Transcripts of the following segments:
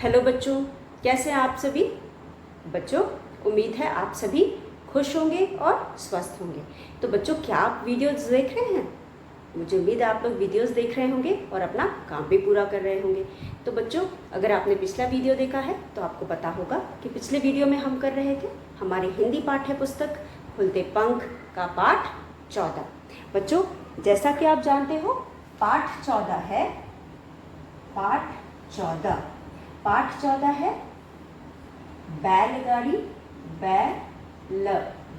Hello बच्चों, कैसे हैं आप सभी बच्चों। उम्मीद है आप सभी खुश होंगे और स्वस्थ होंगे। तो बच्चों, क्या आप वीडियोस देख रहे हैं? मुझे उम्मीद है आप लोग वीडियोस देख रहे होंगे और अपना काम भी पूरा कर रहे होंगे। तो बच्चों, अगर आपने पिछला वीडियो देखा है तो आपको पता होगा कि पिछले वीडियो में हम कर रहे थे हमारी हिंदी पाठ्य पुस्तक खुलते पंख का पाठ 14। बच्चों, जैसा कि आप जानते हो, पाठ 14 है बैलगाड़ी।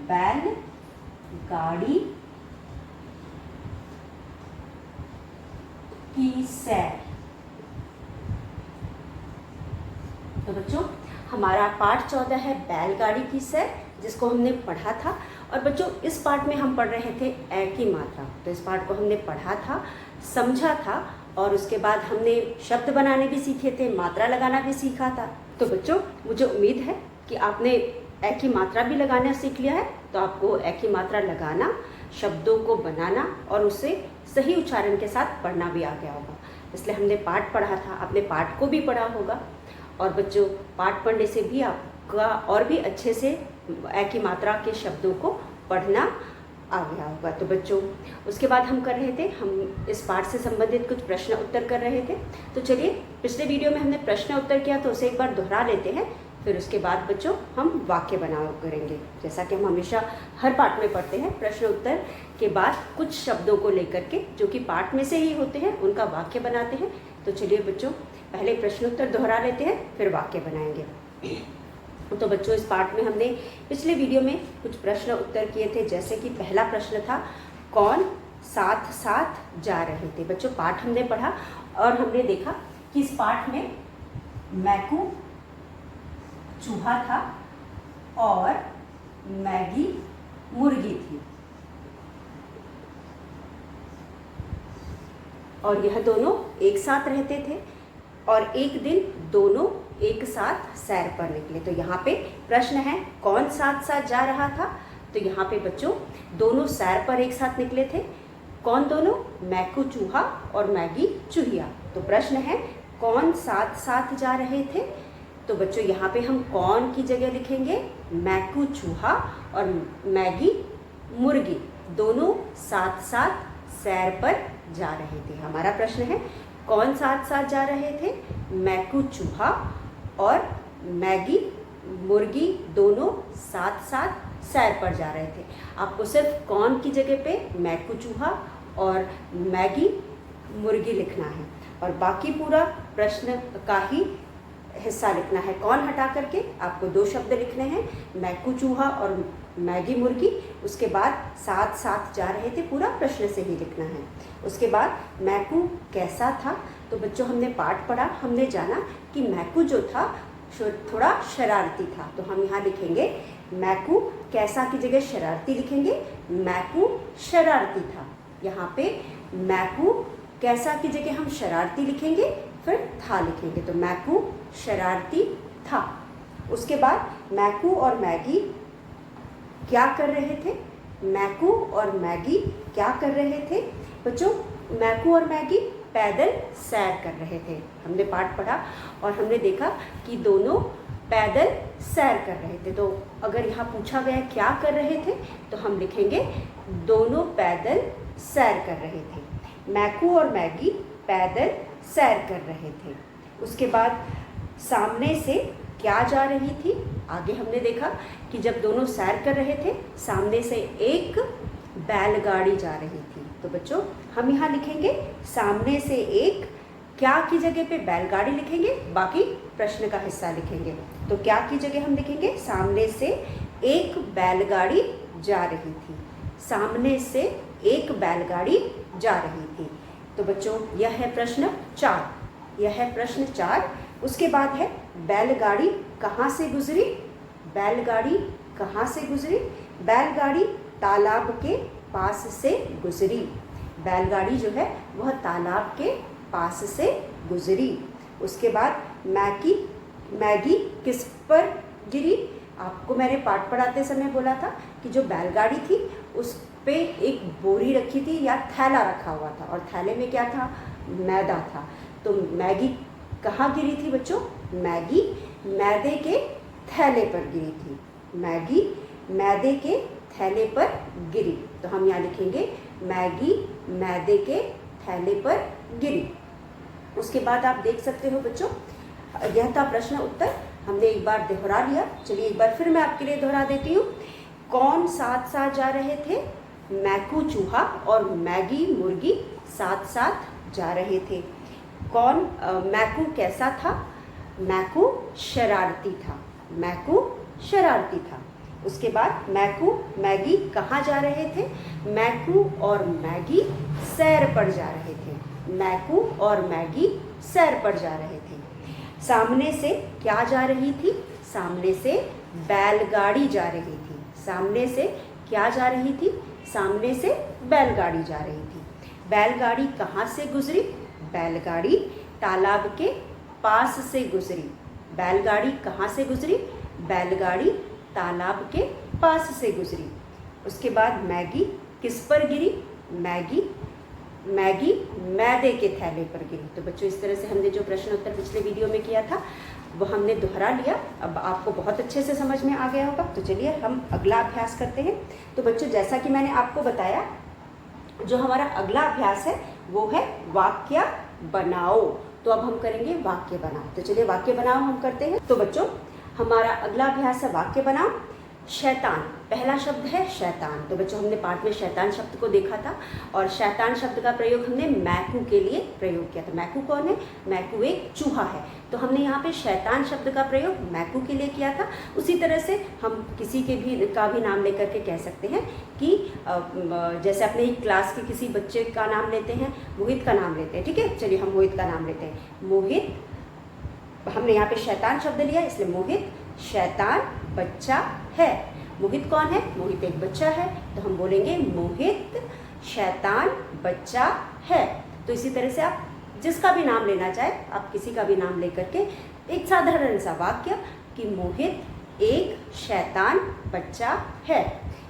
बैलगाड़ी की सैर। तो बच्चों, हमारा पाठ 14 है बैलगाड़ी की सैर, जिसको हमने पढ़ा था। और बच्चों, इस पाठ में हम पढ़ रहे थे ए की मात्रा। तो इस पाठ को हमने पढ़ा था, समझा था, और उसके बाद हमने शब्द बनाने भी सीखे थे, मात्रा लगाना भी सीखा था। तो बच्चों, मुझे उम्मीद है कि आपने ए की मात्रा भी लगाना सीख लिया है। तो आपको ए की मात्रा लगाना, शब्दों को बनाना और उसे सही उच्चारण के साथ पढ़ना भी आ गया होगा। इसलिए हमने पाठ पढ़ा था, आपने पाठ को भी पढ़ा होगा। और बच्चों, पाठ पढ़ने से भी आपका और भी अच्छे से ए की मात्रा के शब्दों को पढ़ना आ गया होगा। तो बच्चों, उसके बाद हम कर रहे थे, हम इस पाठ से संबंधित कुछ प्रश्न उत्तर कर रहे थे। तो चलिए, पिछले वीडियो में हमने प्रश्न उत्तर किया तो उसे एक बार दोहरा लेते हैं। फिर उसके बाद बच्चों हम वाक्य बनाओ करेंगे, जैसा कि हम हमेशा हर पाठ में पढ़ते हैं। प्रश्न उत्तर के बाद कुछ शब्दों को लेकर के, जो कि पाठ में से ही होते हैं, उनका वाक्य बनाते हैं। तो चलिए बच्चों, पहले प्रश्न उत्तर दोहरा लेते हैं, फिर वाक्य बनाएंगे। तो बच्चों, इस पाठ में हमने पिछले वीडियो में कुछ प्रश्न उत्तर किए थे, जैसे कि पहला प्रश्न था, कौन साथ साथ जा रहे थे। बच्चों, पाठ हमने पढ़ा और हमने देखा कि इस पाठ में मैकू चूहा था और मैगी मुर्गी थी, और यह दोनों एक साथ रहते थे। और एक दिन दोनों एक साथ सैर पर निकले। तो यहाँ पे प्रश्न है, कौन साथ साथ जा रहा था। तो यहाँ पे बच्चों, दोनों सैर पर एक साथ निकले थे। कौन दोनों? मैकू चूहा और मैगी चूहिया। तो प्रश्न है, कौन साथ साथ जा रहे थे। तो बच्चों, यहाँ पे हम कौन की जगह लिखेंगे मैकू चूहा और मैगी मुर्गी, दोनों साथ साथ सैर पर जा रहे थे। हमारा प्रश्न है, कौन साथ साथ जा रहे थे। मैकू चूहा और मैगी मुर्गी दोनों साथ साथ सैर पर जा रहे थे। आपको सिर्फ कौन की जगह पे मैकू चूहा और मैगी मुर्गी लिखना है, और बाकी पूरा प्रश्न का ही हिस्सा लिखना है। कौन हटा करके आपको दो शब्द लिखने हैं, मैकू चूहा और मैगी मुर्गी। उसके बाद साथ साथ जा रहे थे, पूरा प्रश्न से ही लिखना है। उसके बाद मैकू कैसा था। तो बच्चों, हमने पाठ पढ़ा, हमने जाना कि मैकू जो था थोड़ा शरारती था। तो हम यहाँ लिखेंगे मैकू कैसा की जगह शरारती लिखेंगे, मैकू शरारती था। यहाँ पे मैकू कैसा की जगह हम शरारती लिखेंगे, फिर था लिखेंगे। तो मैकू शरारती था। उसके बाद मैकू और मैगी क्या कर रहे थे। मैकू और मैगी क्या कर रहे थे। बच्चों, मैकू और मैगी पैदल सैर कर रहे थे। हमने पाठ पढ़ा और हमने देखा कि दोनों पैदल सैर कर रहे थे। तो अगर यहाँ पूछा गया क्या कर रहे थे, तो हम लिखेंगे दोनों पैदल सैर कर रहे थे। मैकू और मैगी पैदल सैर कर रहे थे। उसके बाद सामने से क्या जा रही थी। आगे हमने देखा कि जब दोनों सैर कर रहे थे, सामने से एक बैलगाड़ी जा रही थी। तो बच्चों, हम यहाँ लिखेंगे सामने से एक, क्या की जगह पे बैलगाड़ी लिखेंगे, बाकी प्रश्न का हिस्सा लिखेंगे। तो क्या की जगह हम लिखेंगे सामने से एक बैलगाड़ी जा रही थी। सामने से एक बैलगाड़ी जा रही थी। तो बच्चों, यह है प्रश्न 4। यह है प्रश्न 4। उसके बाद है, बैलगाड़ी कहाँ से गुजरी। बैलगाड़ी कहाँ से गुजरी। बैलगाड़ी तालाब के पास से गुजरी। बैलगाड़ी जो है वह तालाब के पास से गुजरी। उसके बाद मैगी किस पर गिरी। आपको मैंने पाठ पढ़ाते समय बोला था कि जो बैलगाड़ी थी उस पे एक बोरी रखी थी या थैला रखा हुआ था, और थैले में क्या था, मैदा था। तो मैगी कहाँ गिरी थी बच्चों, मैगी मैदे के थैले पर गिरी थी। मैगी मैदे के थैले पर गिरी। तो हम यहाँ लिखेंगे मैगी मैदे के थैले पर गिरी। उसके बाद आप देख सकते हो बच्चों, यह था प्रश्न उत्तर। हमने एक बार दोहरा लिया। चलिए एक बार फिर मैं आपके लिए दोहरा देती हूँ। कौन साथ साथ जा रहे थे? मैकू चूहा और मैगी मुर्गी साथ साथ जा रहे थे। कौन मैकू कैसा था? मैकू शरारती था। मैकू शरारती था। उसके बाद मैकू मैगी कहाँ जा रहे थे? मैकू और मैगी सैर पर जा रहे थे। मैकू और मैगी सैर पर जा रहे थे। सामने से क्या जा रही थी? सामने से बैलगाड़ी जा रही थी। सामने से क्या जा रही थी? सामने से बैलगाड़ी जा रही थी। बैलगाड़ी कहाँ से गुजरी? बैलगाड़ी तालाब के पास से गुजरी। बैलगाड़ी कहाँ से गुजरी? बैलगाड़ी तालाब के पास से गुजरी। उसके बाद मैगी किस पर गिरी? मैगी मैगी मैदे के थैले पर गिरी। तो बच्चों इस तरह से हमने जो प्रश्न उत्तर पिछले वीडियो में किया था वो हमने दोहरा लिया। अब आपको बहुत अच्छे से समझ में आ गया होगा। तो चलिए हम अगला अभ्यास करते हैं। तो बच्चों जैसा कि मैंने आपको बताया, जो हमारा अगला अभ्यास है वो है वाक्य बनाओ। तो अब हम करेंगे वाक्य बनाओ। तो चलिए वाक्य बनाओ हम करते हैं। तो बच्चों हमारा अगला अभ्यास है वाक्य बनाओ। शैतान, पहला शब्द है शैतान। तो बच्चों हमने पाठ में शैतान शब्द को देखा था और शैतान शब्द का प्रयोग हमने मैकू के लिए प्रयोग किया था। मैकू कौन है? मैकू एक चूहा है। तो हमने यहाँ पे शैतान शब्द का प्रयोग मैकू के लिए किया था। उसी तरह से हम किसी के भी का भी नाम लेकर के कह सकते हैं कि जैसे अपने ही क्लास के किसी बच्चे का नाम लेते हैं, मोहित का नाम लेते हैं। ठीक है, चलिए हम मोहित का नाम लेते हैं। मोहित, हमने यहाँ पे शैतान शब्द लिया इसलिए मोहित शैतान बच्चा है। मोहित कौन है? मोहित एक बच्चा है। तो हम बोलेंगे मोहित शैतान बच्चा है। तो इसी तरह से आप जिसका भी नाम लेना चाहे, आप किसी का भी नाम लेकर के एक साधारण सा वाक्य कि मोहित एक शैतान बच्चा है।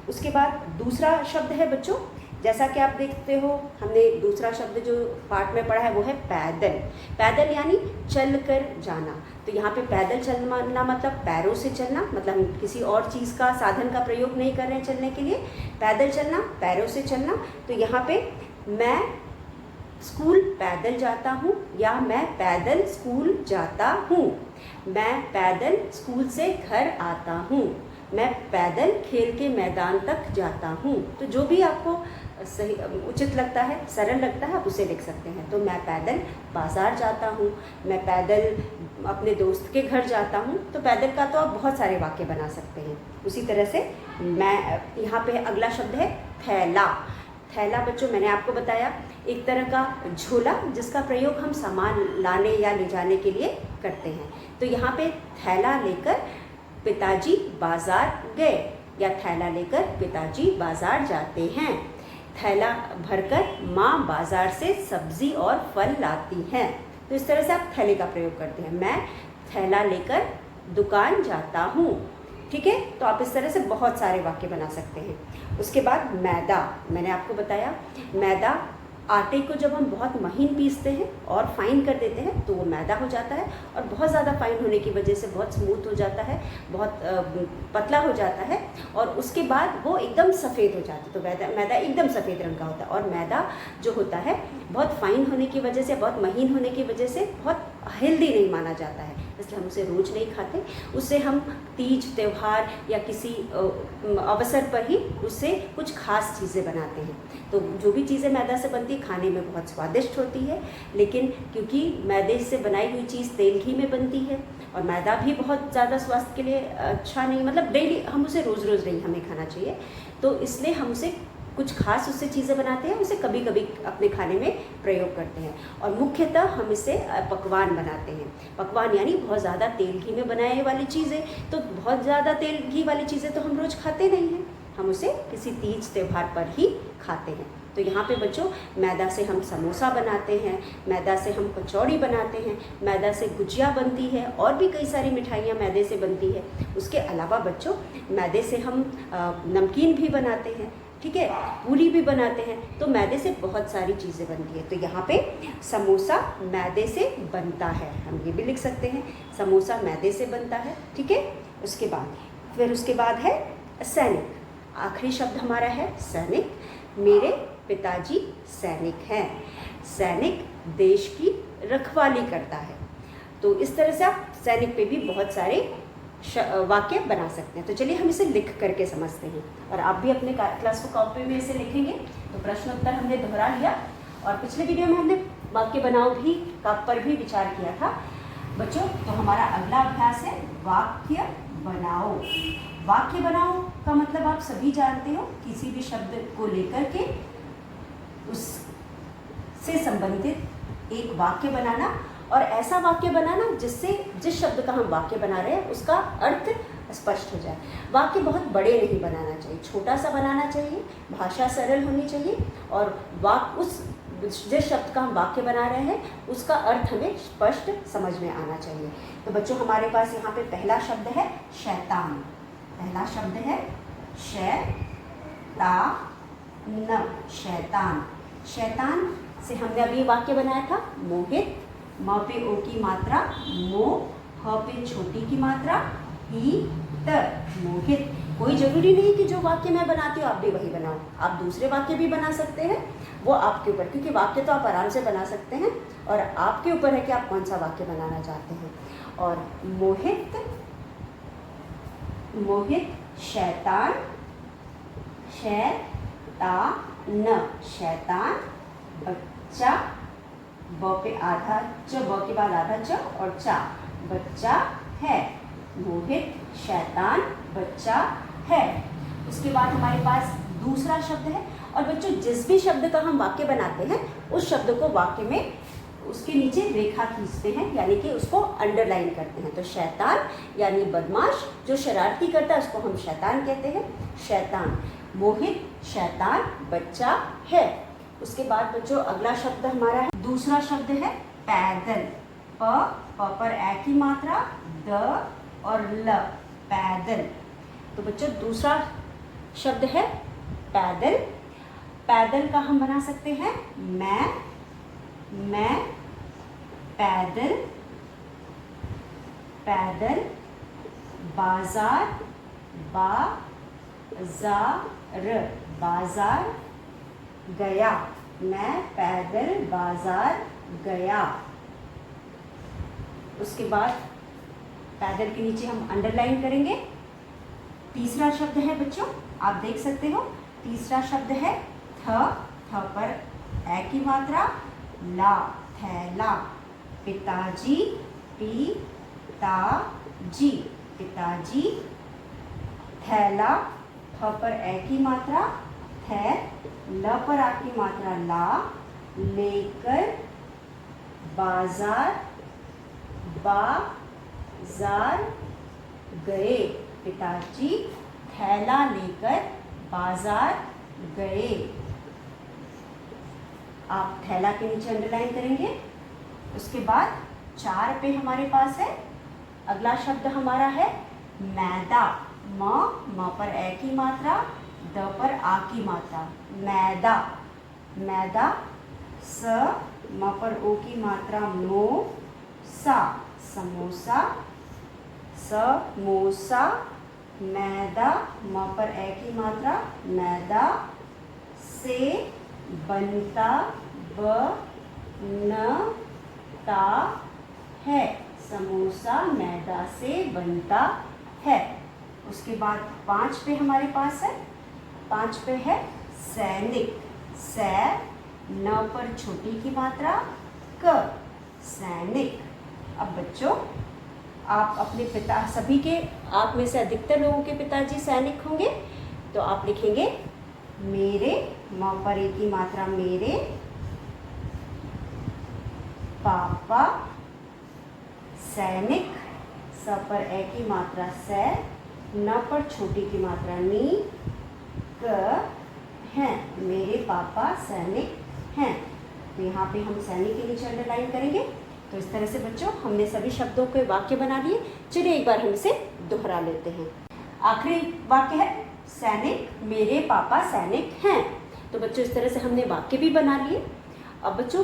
उसके बाद दूसरा शब्द है बच्चों, जैसा कि आप देखते हो हमने दूसरा शब्द जो पाठ में पढ़ा है वो है पैदल। पैदल यानी चल कर जाना। तो यहाँ पे पैदल चलना मतलब पैरों से चलना, मतलब हम किसी और चीज़ का साधन का प्रयोग नहीं कर रहे हैं चलने के लिए। पैदल चलना, पैरों से चलना। तो यहाँ पे मैं स्कूल पैदल जाता हूँ या मैं पैदल स्कूल जाता हूँ। मैं पैदल स्कूल से घर आता हूँ। मैं पैदल खेल के मैदान तक जाता हूँ। तो जो भी आपको सही उचित लगता है, सरल लगता है, आप उसे लिख सकते हैं। तो मैं पैदल बाज़ार जाता हूँ, मैं पैदल अपने दोस्त के घर जाता हूँ। तो पैदल का तो आप बहुत सारे वाक्य बना सकते हैं। उसी तरह से मैं यहाँ पे अगला शब्द है थैला। थैला बच्चों मैंने आपको बताया एक तरह का झोला जिसका प्रयोग हम सामान लाने या ले जाने के लिए करते हैं। तो यहाँ पे थैला लेकर पिताजी बाज़ार गए या थैला लेकर पिताजी बाज़ार जाते हैं। थैला भरकर माँ बाज़ार से सब्ज़ी और फल लाती हैं। तो इस तरह से आप थैले का प्रयोग करते हैं। मैं थैला लेकर दुकान जाता हूँ। ठीक है, तो आप इस तरह से बहुत सारे वाक्य बना सकते हैं। उसके बाद मैदा, मैंने आपको बताया मैदा, आटे को जब हम बहुत महीन पीसते हैं और फाइन कर देते हैं तो वो मैदा हो जाता है। और बहुत ज़्यादा फाइन होने की वजह से बहुत स्मूथ हो जाता है, बहुत पतला हो जाता है और उसके बाद वो एकदम सफ़ेद हो जाता है। तो मैदा एकदम सफ़ेद रंग का होता है। और मैदा जो होता है बहुत फाइन होने की वजह से, बहुत महीन होने की वजह से बहुत हेल्दी नहीं माना जाता है, इसलिए हम उसे रोज़ नहीं खाते। उससे हम तीज त्यौहार या किसी अवसर पर ही उससे कुछ खास चीज़ें बनाते हैं। तो जो भी चीज़ें मैदा से बनती है खाने में बहुत स्वादिष्ट होती है, लेकिन क्योंकि मैदे से बनाई हुई चीज़ तेल घी में बनती है और मैदा भी बहुत ज़्यादा स्वास्थ्य के लिए अच्छा नहीं, मतलब डेली हम उसे रोज़ रोज़ नहीं हमें खाना चाहिए। तो इसलिए हम उसे कुछ खास उससे चीज़ें बनाते हैं, उसे कभी कभी अपने खाने में प्रयोग करते हैं। और मुख्यतः हम इसे पकवान बनाते हैं। पकवान यानी बहुत ज़्यादा तेल घी में बनाए वाली चीज़ें। तो बहुत ज़्यादा तेल घी वाली चीज़ें तो हम रोज़ खाते नहीं हैं, हम उसे किसी तीज त्यौहार पर ही खाते हैं। तो यहाँ पे बच्चों मैदा से हम समोसा बनाते हैं, मैदा से हम कचौड़ी बनाते हैं, मैदा से गुजिया बनती है और भी कई सारी मिठाइयाँ मैदे से बनती है। उसके अलावा बच्चों मैदे से हम नमकीन भी बनाते हैं। ठीक है, पूरी भी बनाते हैं, तो मैदे से बहुत सारी चीज़ें बनती है। तो यहाँ पे समोसा मैदे से बनता है, हम ये भी लिख सकते हैं, समोसा मैदे से बनता है। ठीक है, उसके बाद है सैनिक। आखिरी शब्द हमारा है सैनिक। मेरे पिताजी सैनिक हैं। सैनिक देश की रखवाली करता है। तो इस तरह से आप सैनिक पे भी बहुत सारे वाक्य बना सकते हैं। तो चलिए हम इसे लिख करके समझते हैं, और आप भी अपने क्लास को कॉपी में इसे लिखेंगे। तो प्रश्न उत्तर हमने दोहरा लिया, और पिछले वीडियो में हमने वाक्य बनाओ भी का पर भी विचार किया था बच्चों। तो हमारा अगला अभ्यास है वाक्य बनाओ। वाक्य बनाओ का मतलब आप सभी जानते हो, किसी भी शब्द को लेकर के उससे संबंधित एक वाक्य बनाना, और ऐसा वाक्य बनाना जिससे जिस शब्द का हम वाक्य बना रहे हैं उसका अर्थ स्पष्ट हो जाए। वाक्य बहुत बड़े नहीं बनाना चाहिए, छोटा सा बनाना चाहिए, भाषा सरल होनी चाहिए, और जिस शब्द का हम वाक्य बना रहे हैं उसका अर्थ हमें स्पष्ट समझ में आना चाहिए। तो बच्चों हमारे पास यहाँ पे पहला शब्द है शैतान। पहला शब्द है शैतान। शैतान से हमने अभी वाक्य बनाया था मोहित। म पे ओ की मात्रा मो, ह पे छोटी की मात्रा ही, त, मोहित। कोई ज़रूरी नहीं कि जो वाक्य मैं बनाती हूँ आप भी वही बनाओ, आप दूसरे वाक्य भी बना सकते हैं, वो आपके ऊपर, क्योंकि वाक्य तो आप आराम से बना सकते हैं, और आपके ऊपर है कि आप कौन सा वाक्य बनाना चाहते हैं। और मोहित शैतान, शैतान बच्चा, ब पे आधा च, ब के बाद आधा च और चा, बच्चा है। मोहित शैतान बच्चा है। उसके बाद हमारे पास दूसरा शब्द है, और बच्चों जिस भी शब्द का हम वाक्य बनाते हैं उस शब्द को वाक्य में उसके नीचे रेखा खींचते हैं, यानी कि उसको अंडरलाइन करते हैं। तो शैतान यानी बदमाश, जो शरारती करता है उसको हम शैतान कहते हैं, शैतान। मोहित शैतान बच्चा है। उसके बाद बच्चों अगला शब्द हमारा है, दूसरा शब्द है पैदल। प पर ए की मात्रा, द और ल, पैदल। तो बच्चों दूसरा शब्द है पैदल। पैदल का हम बना सकते हैं मैं पैदल बाजार गया। मैं पैदल बाजार गया। उसके बाद पैदल के नीचे हम अंडरलाइन करेंगे। तीसरा शब्द है बच्चों, आप देख सकते हो, तीसरा शब्द है थ पर ए की मात्रा, ला, थैला। पिताजी पिताजी, थैला, थ पर ए की मात्रा, थे, ल पर आ की मात्रा, ला, लेकर बाजार गए। पिताजी थैला लेकर बाजार गए। आप थैला के नीचे अंडरलाइन करेंगे। उसके बाद 4 पे हमारे पास है अगला शब्द हमारा है मैदा। म पर ए की मात्रा, द पर आ की मात्रा, मैदा। स म पर ओ की मात्रा, मो, सा, समोसा। मैदा, म पर ए की मात्रा, मैदा। से बनता है। समोसा मैदा से बनता है। उसके बाद 5 पे हमारे पास है, 5 पे है सैनिक। न पर छोटी की मात्रा, क, सैनिक। अब बच्चों आप अपने पिता, सभी के, आप में से अधिकतर लोगों के पिताजी सैनिक होंगे, तो आप लिखेंगे मेरे, म पर ए की मात्रा, मेरे पापा सैनिक। स पर ए की मात्रा, से, न पर छोटी की मात्रा, नी, क, हैं। मेरे पापा सैनिक हैं। तो यहाँ पे हम सैनिक के नीचे अंडरलाइन करेंगे। तो इस तरह से बच्चों हमने सभी शब्दों के वाक्य बना लिए। चलिए एक बार हम इसे दोहरा लेते हैं। आखिरी वाक्य है सैनिक, मेरे पापा सैनिक हैं। तो बच्चों इस तरह से हमने वाक्य भी बना लिए। अब बच्चों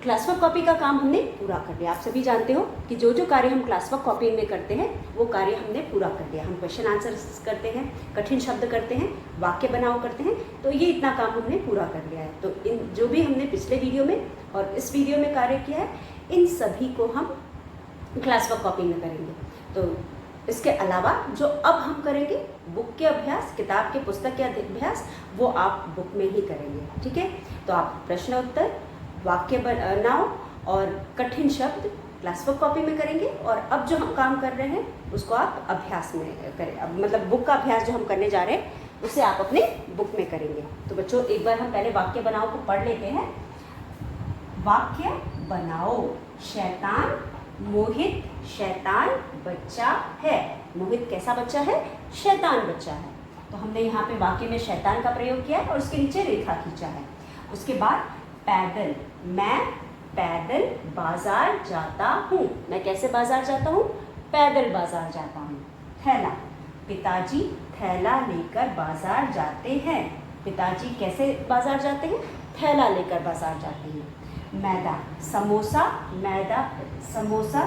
क्लास वर्क कॉपी का काम हमने पूरा कर लिया। आप सभी जानते हो कि जो जो कार्य हम क्लास वर्क कॉपी में करते हैं वो कार्य हमने पूरा कर लिया। हम क्वेश्चन आंसर करते हैं, कठिन शब्द करते हैं, वाक्य बनाओ करते हैं, तो ये इतना काम हमने पूरा कर लिया है। तो इन जो भी हमने पिछले वीडियो में और इस वीडियो में कार्य किया है, इन सभी को हम क्लास वर्क कॉपी में करेंगे। तो इसके अलावा जो अब हम करेंगे बुक के अभ्यास, किताब के पुस्तक के अभ्यास, वो आप बुक में ही करेंगे, ठीक है। तो आप प्रश्न उत्तर, वाक्य बनाओ और कठिन शब्द क्लास वर्क कॉपी में करेंगे। और अब जो हम काम कर रहे हैं उसको आप अभ्यास में करें। अब मतलब बुक का अभ्यास जो हम करने जा रहे हैं उसे आप अपने बुक में करेंगे। तो बच्चों एक बार हम पहले वाक्य बनाओ को पढ़ लेते हैं। वाक्य बनाओ। शैतान, मोहित शैतान बच्चा है। मोहित कैसा बच्चा है? शैतान बच्चा है। तो हमने यहाँ पे वाक्य में शैतान का प्रयोग किया है और उसके नीचे रेखा खींचा है। उसके बाद पैदल, मैं पैदल बाजार जाता हूँ। मैं कैसे बाजार जाता हूँ? पैदल बाजार जाता हूँ। थैला, पिताजी थैला लेकर बाजार जाते हैं। पिताजी कैसे बाजार जाते हैं? थैला लेकर बाजार जाते हैं। मैदा, समोसा, समोसा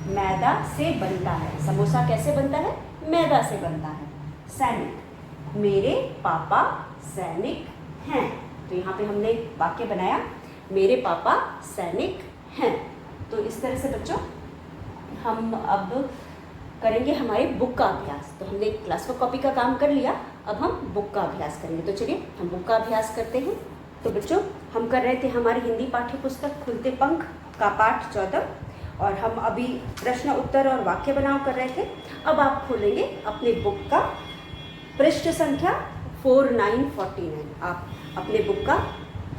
मैदा से बनता है। समोसा कैसे बनता है? मैदा से बनता है। सैनिक, मेरे पापा सैनिक हैं। तो यहाँ पे हमने वाक्य बनाया, मेरे पापा सैनिक हैं। तो इस तरह से बच्चों हम अब करेंगे हमारे बुक का अभ्यास। तो हमने क्लास वर्क कॉपी का काम कर लिया, अब हम बुक का अभ्यास करेंगे। तो चलिए हम बुक का अभ्यास करते हैं। तो बच्चों हम कर रहे थे हमारी हिंदी पाठ्य पुस्तक खुलते पंख का पाठ 14 और हम अभी प्रश्न उत्तर और वाक्य बनाओ कर रहे थे। अब आप खोलेंगे अपने बुक का पृष्ठ संख्या 4949। आप अपने बुक का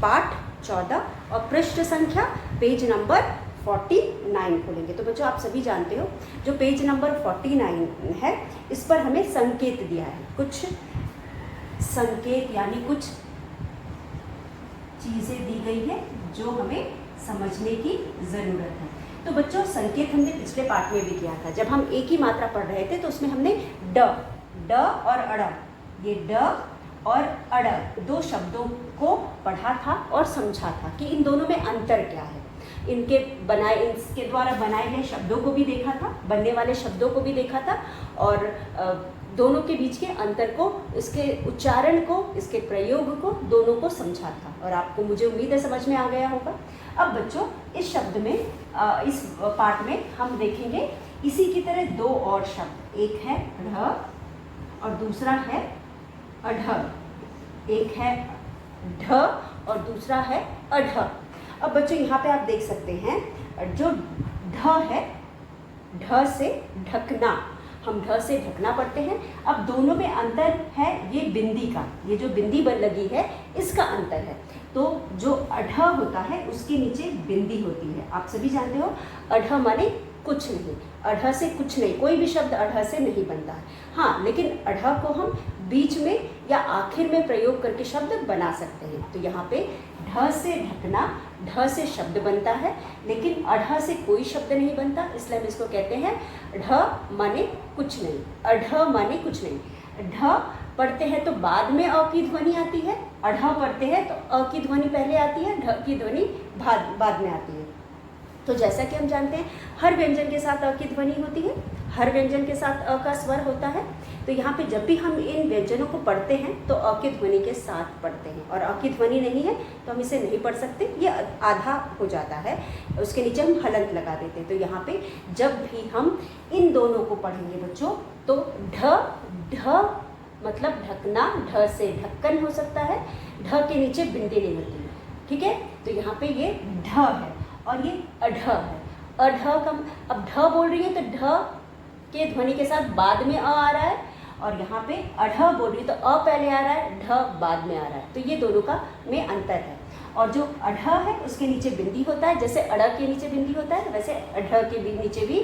पाठ 14 और पृष्ठ संख्या पेज नंबर 49 खोलेंगे। तो बच्चों आप सभी जानते हो जो पेज नंबर 49 है इस पर हमें संकेत दिया है। कुछ संकेत यानी कुछ चीज़ें दी गई है जो हमें समझने की ज़रूरत है। तो बच्चों संकेत हमने पिछले पाठ में भी किया था। जब हम एक ही मात्रा पढ़ रहे थे तो उसमें हमने ड और अड़, ये ड और अड़ दो शब्दों को पढ़ा था और समझा था कि इन दोनों में अंतर क्या है। इसके द्वारा बनाए गए शब्दों को भी देखा था, बनने वाले शब्दों को भी देखा था और दोनों के बीच के अंतर को, इसके उच्चारण को, इसके प्रयोग को, दोनों को समझा था। और आपको मुझे उम्मीद है समझ में आ गया होगा। अब बच्चों इस शब्द में इस पाठ में हम देखेंगे इसी की तरह दो और शब्द, एक है ढ और दूसरा है अढ़। एक है ढ और दूसरा है अढ़। अब बच्चों यहाँ पे आप देख सकते हैं जो ढ है, ढ से ढकना, हम ढ से ढकना पढ़ते हैं। अब दोनों में अंतर है ये बिंदी का, ये जो बिंदी बन लगी है इसका अंतर है। तो जो अढ़ होता है उसके नीचे बिंदी होती है। आप सभी जानते हो अढ़ माने कुछ नहीं, अढ़ से कुछ नहीं, कोई भी शब्द अढ़ से नहीं बनता है। हाँ, लेकिन अढ़ को हम बीच में या आखिर में प्रयोग करके शब्द बना सकते हैं। तो यहाँ पे ढ से ढकना, ढ से शब्द बनता है लेकिन अढ़ से कोई शब्द नहीं बनता, इसलिए हम इसको कहते हैं ढ माने कुछ नहीं, अढ़ माने कुछ नहीं। ढ पढ़ते हैं तो बाद में अ की ध्वनि आती है, अढ़ पढ़ते हैं तो अ की ध्वनि पहले आती है, ढ की ध्वनि बाद में आती है। तो जैसा कि हम जानते हैं हर व्यंजन के साथ अ की ध्वनि होती है, हर व्यंजन के साथ अ का स्वर होता है। तो यहाँ पे जब भी हम इन व्यंजनों को पढ़ते हैं तो अ की ध्वनि के साथ पढ़ते हैं, और अ की ध्वनि नहीं है तो हम इसे नहीं पढ़ सकते, ये आधा हो जाता है, उसके नीचे हम हलंत लगा देते हैं। तो यहाँ पे जब भी हम इन दोनों को पढ़ेंगे बच्चों तो ढ मतलब ढकना, ढ से ढक्कन हो सकता है, ढ के नीचे बिंदी नहीं होती है, ठीक है। तो यहाँ पे ये ढ है और ये अढ़ है। अढ़ का अब ढ बोल रही है तो ढ के ध्वनि के साथ बाद में अ आ रहा है, और यहाँ पे अढ़ बोल रही है तो अ पहले आ रहा है, ढ बाद में आ रहा है। तो ये दोनों का में अंतर है। और जो अढ़ है उसके नीचे बिंदी होता है, जैसे अड़ के नीचे बिंदी होता है वैसे अढ़ के भी नीचे भी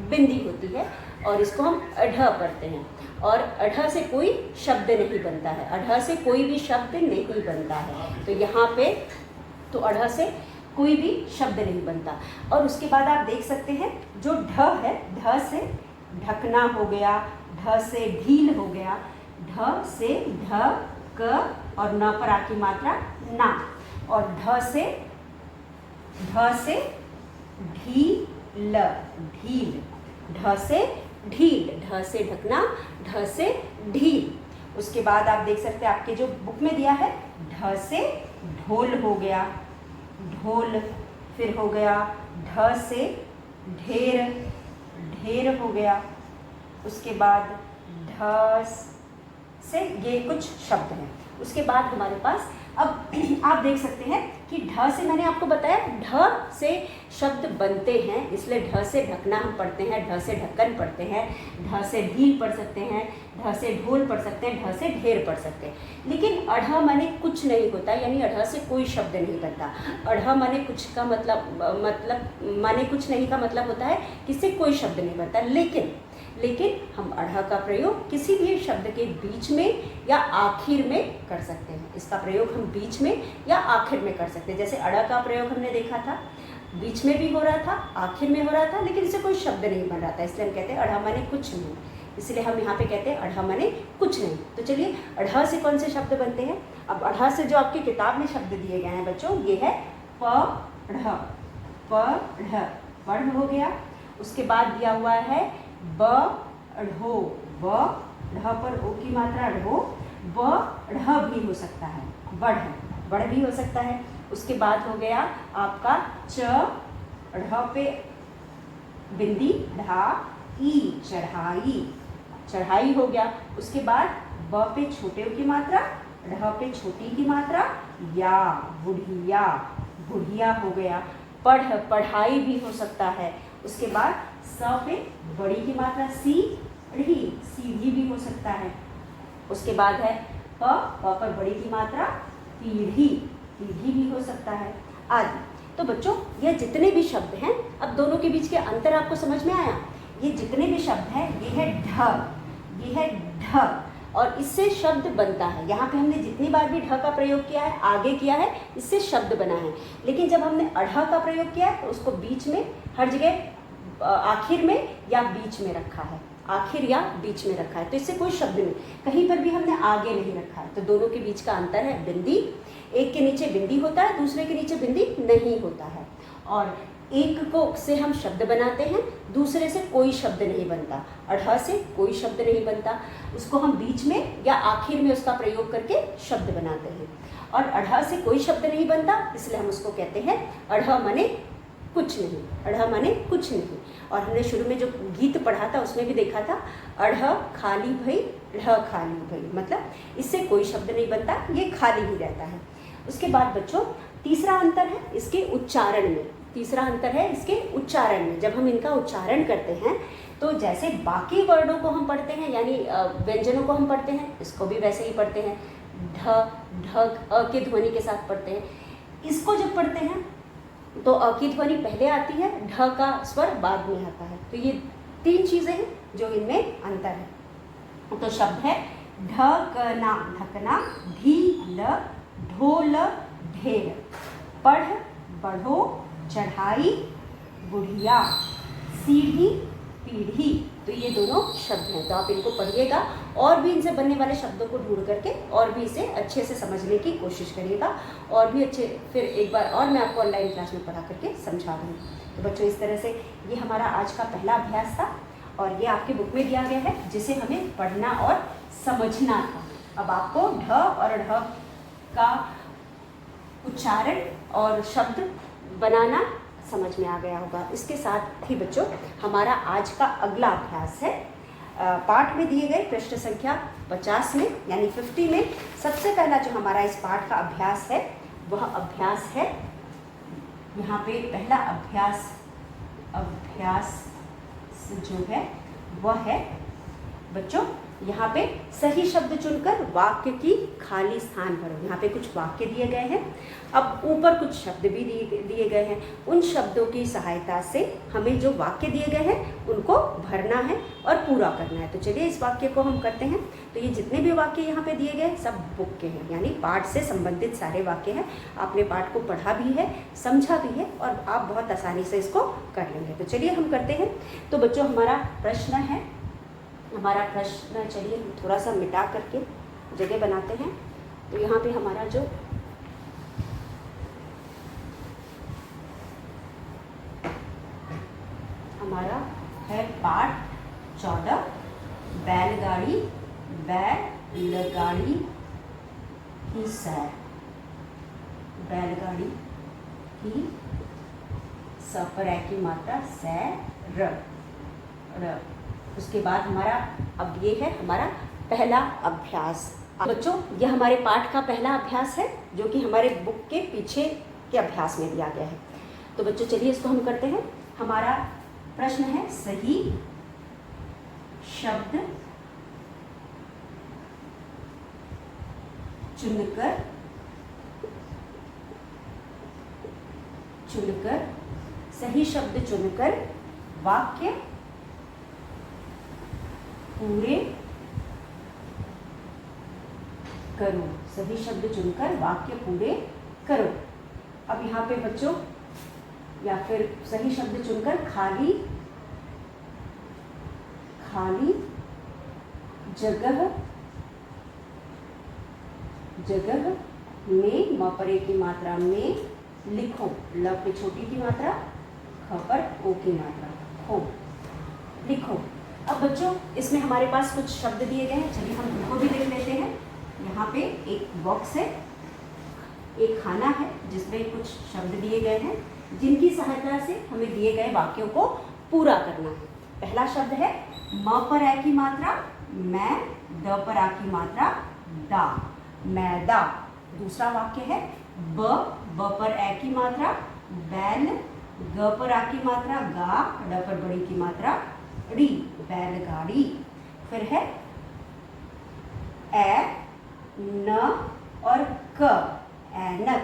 बिंदी होती है, और इसको हम अढ़ पढ़ते हैं। और अढ़ से कोई शब्द नहीं बनता है, अढ़ से कोई भी शब्द नहीं बनता है। तो यहाँ पे तो अढ़ से कोई भी शब्द नहीं बनता। और उसके बाद आप देख सकते हैं जो ढ है, ढ से ढकना हो गया, ढ से ढील हो गया, ढ से ढ, क और न पर आ की मात्रा ना, और ढ से ढील, ढील, ढ से ढील, ढ से ढकना, ढ से ढील। उसके बाद आप देख सकते हैं आपके जो बुक में दिया है, ढ से ढोल हो गया, ढोल, फिर हो गया ढ से ढेर, ढेर हो गया। उसके बाद ढ से ये कुछ शब्द हैं। उसके बाद हमारे पास अब आप देख सकते हैं कि ढ से मैंने आपको बताया ढ से शब्द बनते हैं, इसलिए ढ से ढकना हम पढ़ते हैं, ढ से ढक्कन पढ़ते हैं, ढ से ढील पढ़ सकते हैं, ढ से ढोल पढ़ सकते हैं, ढ से ढेर पढ़ सकते हैं। लेकिन अढ़ माने कुछ नहीं होता, यानी अढ़ से कोई शब्द नहीं बनता। अढ़ माने कुछ का मतलब माने कुछ नहीं का मतलब होता है कि इससे कोई शब्द नहीं बनता। लेकिन हम अढ़ का प्रयोग किसी भी शब्द के बीच में या आखिर में कर सकते हैं। इसका प्रयोग हम बीच में या आखिर में कर सकते हैं। जैसे अढ़ का प्रयोग हमने देखा था, बीच में भी हो रहा था, आखिर में हो रहा था, लेकिन इससे कोई शब्द नहीं बन रहा था, इसलिए हम कहते हैं अढ़ माने कुछ नहीं। इसलिए हम यहाँ पे कहते हैं अढ़ माने कुछ नहीं। तो चलिए अढ़ से कौन से शब्द बनते हैं। अब अढ़ से जो आपकी किताब में शब्द दिए गए हैं बच्चों, ये है पढ़, पढ़, पढ़ हो गया। उसके बाद दिया हुआ है बढ़ो, ढ पर ओ की मात्रा ढो, बढ़ भी हो सकता है, बढ़ भी हो सकता है। उसके बाद हो गया आपका ढ पे बिंदी ढा ई, चढ़ाई, चढ़ाई हो गया। उसके बाद ब पे छोटे ओ की मात्रा, ढ पे छोटी की मात्रा या, बुढ़िया, बुढ़िया हो गया। पढ़ाई भी हो सकता है। उसके बाद स पे बड़ी की मात्रा सीढ़ी, सीढ़ी भी हो सकता है। उसके बाद है प पर बड़ी की मात्रा पीढ़ी, पीढ़ी भी हो सकता है आदि। तो बच्चों यह जितने भी शब्द हैं, अब दोनों के बीच के अंतर आपको समझ में आया। ये जितने भी शब्द हैं, ये है ढ, ये है ढ, और इससे शब्द बनता है। यहाँ पे हमने जितनी बार भी ढ का प्रयोग किया है, आगे किया है, इससे शब्द बना है। लेकिन जब हमने अढ़ का प्रयोग किया है तो उसको बीच में, हर जगह आखिर में या बीच में रखा है, आखिर या बीच में रखा है, तो इससे कोई शब्द नहीं, कहीं पर भी हमने आगे नहीं रखा है। तो दोनों के बीच का अंतर है बिंदी। एक के नीचे बिंदी होता है, दूसरे के नीचे बिंदी नहीं होता है। और एक को से हम शब्द बनाते हैं, दूसरे से कोई शब्द नहीं बनता। अढ़ से कोई शब्द नहीं बनता, उसको हम बीच में या आखिर में उसका प्रयोग करके शब्द बनाते हैं। और अढ़ से कोई शब्द नहीं बनता, इसलिए हम उसको कहते हैं अढ़ माने कुछ नहीं, अढ़ माने कुछ नहीं। और हमने शुरू में जो गीत पढ़ा था उसमें भी देखा था, अढ़ खाली भई, ढ खाली भई, मतलब इससे कोई शब्द नहीं बनता, ये खाली ही रहता है। उसके बाद बच्चों तीसरा अंतर है इसके उच्चारण में, तीसरा अंतर है इसके उच्चारण में। जब हम इनका उच्चारण करते हैं तो जैसे बाकी वर्णों को हम पढ़ते हैं, यानी व्यंजनों को हम पढ़ते हैं, इसको भी वैसे ही पढ़ते हैं, ढ, ढ, अ के ध्वनि के साथ पढ़ते हैं। इसको जब पढ़ते हैं तो अ की ध्वनि पहले आती है, ढ का स्वर बाद में आता है। तो ये तीन चीज़ें हैं जो इनमें अंतर है। तो शब्द है ढकना, ढकना, ढील, ढोल, ढेर, पढ़, बढ़ो, चढ़ाई, बुढ़िया, सीढ़ी, पीढ़ी। तो ये दोनों शब्द हैं, तो आप इनको पढ़िएगा और भी इनसे बनने वाले शब्दों को ढूंढ करके और भी इसे अच्छे से समझने की कोशिश करिएगा, और भी अच्छे फिर एक बार और मैं आपको ऑनलाइन क्लास में पढ़ा करके समझा दूँगी। तो बच्चों इस तरह से ये हमारा आज का पहला अभ्यास था, और ये आपकी बुक में दिया गया है जिसे हमें पढ़ना और समझना था। अब आपको ढ और ढ का उच्चारण और शब्द बनाना समझ में आ गया होगा। इसके साथ ही बच्चों हमारा आज का अगला अभ्यास है पाठ में दिए गए पृष्ठ संख्या 50 में, यानी 50 में सबसे पहला जो हमारा इस पाठ का अभ्यास है वह अभ्यास है, यहाँ पे पहला अभ्यास जो है वह है बच्चों, यहाँ पे सही शब्द चुनकर वाक्य की खाली स्थान भरो। यहाँ पे कुछ वाक्य दिए गए हैं, अब ऊपर कुछ शब्द भी दिए गए हैं। उन शब्दों की सहायता से हमें जो वाक्य दिए गए हैं उनको भरना है और पूरा करना है। तो चलिए इस वाक्य को हम करते हैं। तो ये जितने भी वाक्य यहाँ पे दिए गए सब बुक के हैं, यानी पाठ से संबंधित सारे वाक्य हैं। आपने पाठ को पढ़ा भी है, समझा भी है, और आप बहुत आसानी से इसको कर लेंगे। तो चलिए हम करते हैं। तो बच्चों हमारा प्रश्न है हमारा प्रश्न चलिए थोड़ा सा मिटा करके जगह बनाते हैं। तो यहाँ पे हमारा जो हमारा है पाठ 14, बैलगाड़ी बैलगाड़ी की सैर। बैलगाड़ी की सफर है की मात्रा सैर र। उसके बाद हमारा अब ये है हमारा पहला अभ्यास। बच्चों यह हमारे पाठ का पहला अभ्यास है जो कि हमारे बुक के पीछे के अभ्यास में दिया गया है। तो बच्चों चलिए इसको हम करते हैं। हमारा प्रश्न है सही शब्द चुनकर सही शब्द चुनकर वाक्य पूरे करो। सही शब्द चुनकर वाक्य पूरे करो। अब यहाँ पे बच्चों या फिर सही शब्द चुनकर खाली जगह में म पर ए की मात्रा में लिखो। ल पे छोटी की मात्रा, ख पर ओ की मात्रा, खो लिखो। अब बच्चों इसमें हमारे पास कुछ शब्द दिए गए हैं, चलिए हम उनको भी देख लेते हैं। यहाँ पे एक बॉक्स है, एक खाना है जिसमें कुछ शब्द दिए गए हैं जिनकी सहायता से हमें दिए गए वाक्यों को पूरा करना है। पहला शब्द है म पर ए की मात्रा मैं, द पर आ की मात्रा दा, मैदा। दूसरा वाक्य है ब पर ए की मात्रा बैल, ग पर आ की मात्रा गा, ड पर बड़ी की मात्रा ड़ी, बैलगाड़ी। फिर है ए न और क, ऐनक।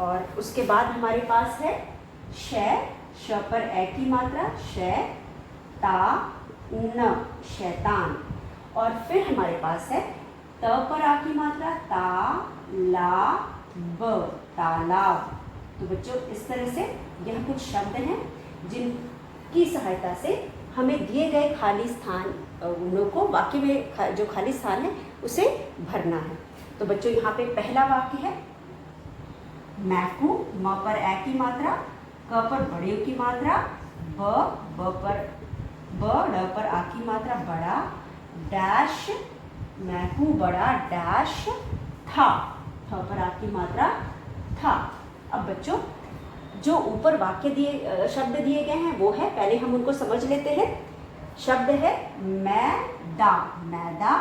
और उसके बाद हमारे पास है श पर ए की मात्रा ता न, शैतान। और फिर हमारे पास है त पर आ की मात्रा ता ला ब, तालाब। तो बच्चों इस तरह से यह कुछ शब्द हैं जिनकी सहायता से हमें दिए गए खाली स्थान उन को वाक्य में जो खाली स्थान है उसे भरना है। तो बच्चों यहाँ पे पहला वाक्य है मैकू, म पर ए की मात्रा, क पर बड़े की मात्रा, ब ड पर आ की मात्रा बड़ा, डैश मैकू बड़ा डैश था, थ पर आ की मात्रा था। अब बच्चों जो ऊपर वाक्य दिए शब्द दिए गए हैं वो है, पहले हम उनको समझ लेते हैं। शब्द है मैदा, मैदा,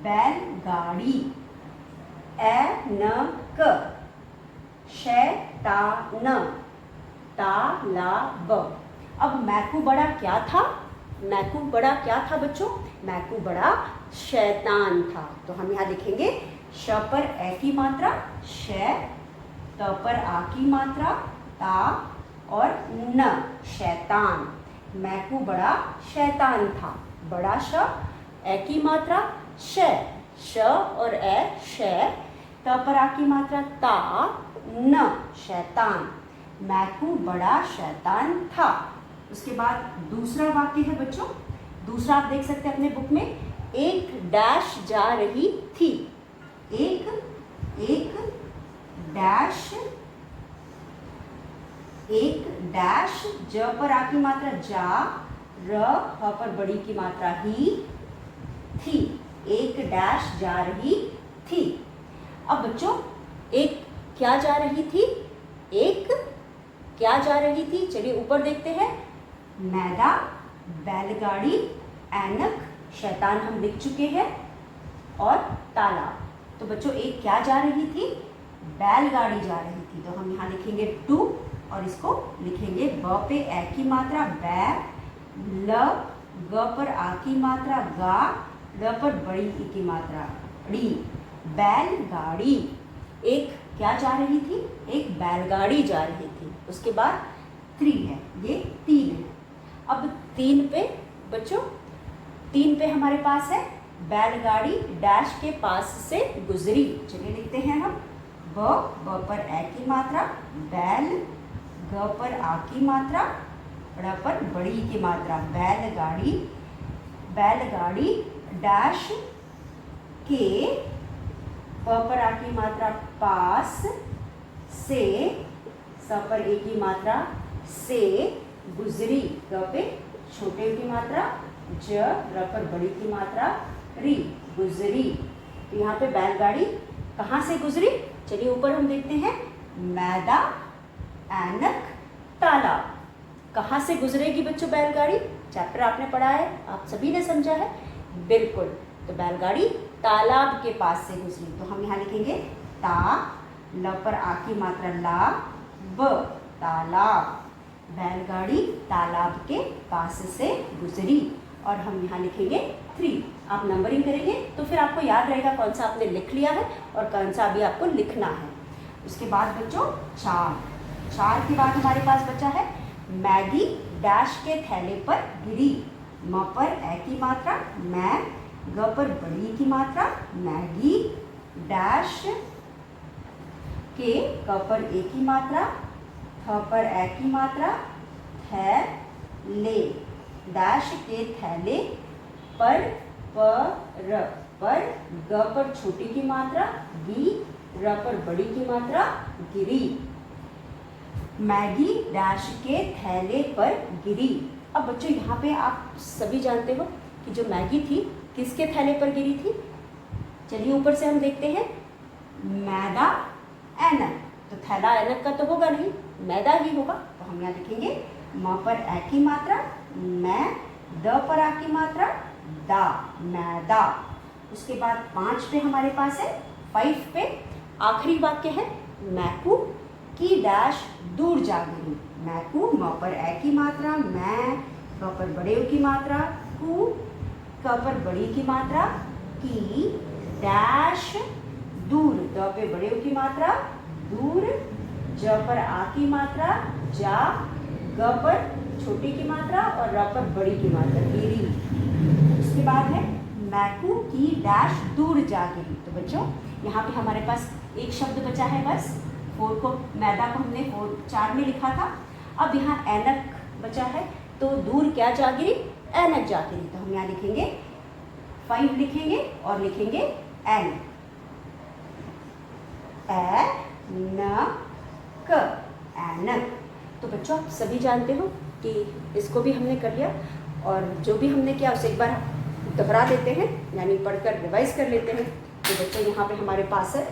बैलगाड़ी, ऐनक, शैतान, तालाब। अब मैकू बड़ा क्या था? मैकू बड़ा क्या था बच्चों? मैकू बड़ा शैतान था। तो हम यहाँ लिखेंगे श पर ए की मात्रा शै, त पर आ की मात्रा ता और न, शैतान। मैकू बड़ा शैतान था। बड़ा श, ए की मात्रा श, श और ए शै, त पर आ की मात्रा ता न, शैतान। मैकू बड़ा शैतान था। उसके बाद दूसरा वाक्य है बच्चों, दूसरा आप देख सकते हैं अपने बुक में, एक डैश जा रही थी। एक डैश, एक डैश, ज पर आ की मात्रा जा, र ह पर बड़ी की मात्रा ही, थी। एक डैश जा रही थी। अब बच्चों एक क्या जा रही थी? एक क्या जा रही थी? चलिए ऊपर देखते हैं। मैदा, बैलगाड़ी, ऐनक, शैतान हम लिख चुके हैं और तालाब। तो बच्चों एक क्या जा रही थी? बैलगाड़ी जा रही थी। तो हम यहाँ लिखेंगे टू और इसको लिखेंगे ब पे ए की मात्रा बै, ल ग पर आ की मात्रा गा, ड पर बड़ी ई की मात्रा ड़ी, बैलगाड़ी। एक क्या जा रही थी? एक बैलगाड़ी जा रही थी। उसके बाद 3 है, ये 3 है। अब 3 पे बच्चों, 3 पे हमारे पास है बैलगाड़ी डैश के पास से गुजरी। चलिए लिखते हैं हम ब पर ए की मात्रा बैल, ग पर आ की मात्रा, ड़ पर बड़ी की मात्रा बैलगाड़ी, बैलगाड़ी डैश के, प पर आ की मात्रा पास से, स पर ए की मात्रा से, गुजरी, ग पे छोटे की मात्रा ज, र पर बड़ी की मात्रा री, गुजरी। तो यहाँ पे बैलगाड़ी कहाँ से गुजरी? चलिए ऊपर हम देखते हैं, मैदा ऐनक तालाब। कहाँ से गुजरेगी बच्चों बैलगाड़ी? चैप्टर आपने पढ़ा है, आप सभी ने समझा है, बिल्कुल। तो बैलगाड़ी तालाब के पास से गुजरी। तो हम यहाँ लिखेंगे ता, ल पर आ की मात्रा ला, ब, तालाब। बैलगाड़ी तालाब के पास से गुजरी। और हम यहाँ लिखेंगे 3। आप नंबरिंग करेंगे तो फिर आपको याद रहेगा कौन सा आपने लिख लिया है और कौन सा अभी आपको लिखना है। उसके बाद बच्चों 4 के बाद हमारे पास बचा है, मैगी डैश के थैले पर गिरी। म पर ए की मात्रा मैं, ग पर बड़ी की मात्रा मैगी, डैश के, क पर ए की मात्रा, थ पर ए की मात्रा थैले, डैश के थैले पर पर, ग पर छोटी की मात्रा गी, र पर बड़ी की मात्रा गिरी। मैगी डैश के थैले पर गिरी। अब बच्चों यहाँ पे आप सभी जानते हो कि जो मैगी थी किसके थैले पर गिरी थी? चलिए ऊपर से हम देखते हैं, मैदा ऐनक। तो थैला ऐनक का तो होगा नहीं, मैदा ही होगा। तो हम यहाँ लिखेंगे म पर ए की मात्रा मैं, द पर आ की मात्रा दा, मैदा। उसके बाद 5 पे हमारे पास है, 5 पे आखिरी वाक्य है, मैकू की डैश दूर जा गिरी। मैकू, म पर ए की मात्रा मैं, क पर बड़े की मात्रा कू, क पर बड़ी की मात्रा की, डैश दूर, द पे बड़े की मात्रा दूर, ज पर आ की मात्रा जा, ग पर छोटी की मात्रा और र पर बड़ी की मात्रा गिरी। उसके बाद है मैकू की डैश दूर जा गिरी। तो बच्चों यहाँ पे हमारे पास एक शब्द बचा है बस। 4 को, मैदा को हमने 4 में लिखा था। अब यहाँ ऐनक बचा है, तो दूर क्या जा गिरी? ऐनक जा गिरी। तो हम यहाँ लिखेंगे 5 लिखेंगे और लिखेंगे एन, ऐनक, ऐनक। तो बच्चों आप सभी जानते हो कि इसको भी हमने कर लिया और जो भी हमने किया उसे एक बार दोहरा देते हैं, यानी पढ़कर रिवाइज कर लेते हैं। तो बच्चों यहाँ पे हमारे पास है,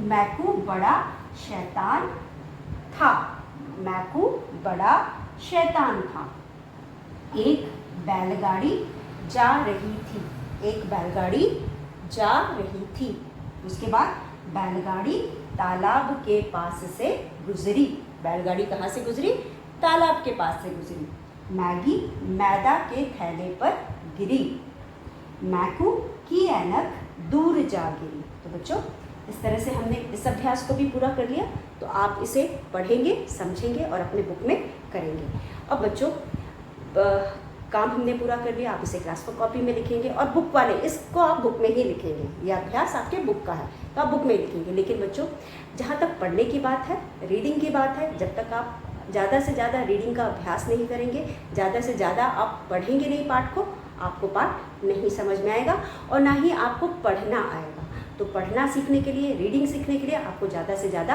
मैकू बड़ा शैतान था। मैकू बड़ा शैतान था। एक बैलगाड़ी जा रही थी। एक बैलगाड़ी जा रही थी। उसके बाद बैलगाड़ी तालाब के पास से गुजरी। बैलगाड़ी कहाँ से गुजरी? तालाब के पास से गुजरी। मैगी मैदा के थैले पर गिरी। मैकू की ऐनक दूर जा गिरी। तो बच्चों इस तरह से हमने इस अभ्यास को भी पूरा कर लिया। तो आप इसे पढ़ेंगे, समझेंगे और अपने बुक में करेंगे। अब बच्चों काम हमने पूरा कर लिया। आप इसे क्लास पर कॉपी में लिखेंगे और बुक वाले इसको आप बुक में ही लिखेंगे। यह अभ्यास आपके बुक का है तो आप बुक में लिखेंगे। लेकिन बच्चों जहाँ तक पढ़ने की बात है, रीडिंग की बात है, जब तक आप ज़्यादा से ज़्यादा रीडिंग का अभ्यास नहीं करेंगे, ज़्यादा से ज़्यादा आप पढ़ेंगे नहीं पाठ को, आपको पाठ नहीं समझ में आएगा और ना ही आपको पढ़ना आएगा। तो पढ़ना सीखने के लिए, रीडिंग सीखने के लिए आपको ज़्यादा से ज़्यादा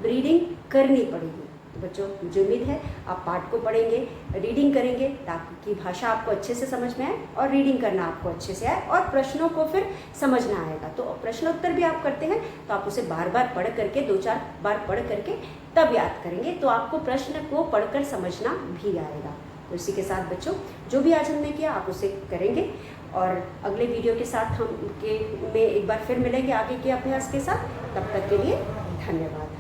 रीडिंग करनी पड़ेगी। तो बच्चों मुझे उम्मीद है आप पाठ को पढ़ेंगे, रीडिंग करेंगे ताकि भाषा आपको अच्छे से समझ में आए और रीडिंग करना आपको अच्छे से आए और प्रश्नों को फिर समझना आएगा। तो प्रश्नोत्तर भी आप करते हैं तो आप उसे बार बार पढ़ करके, 2-4 बार पढ़ करके तब याद करेंगे, तो आपको प्रश्न को पढ़कर समझना भी आएगा। तो इसी के साथ बच्चों जो भी आज हमने किया आप उसे करेंगे और अगले वीडियो के साथ हम में एक बार फिर मिलेंगे आगे के अभ्यास के साथ। तब तक के लिए धन्यवाद।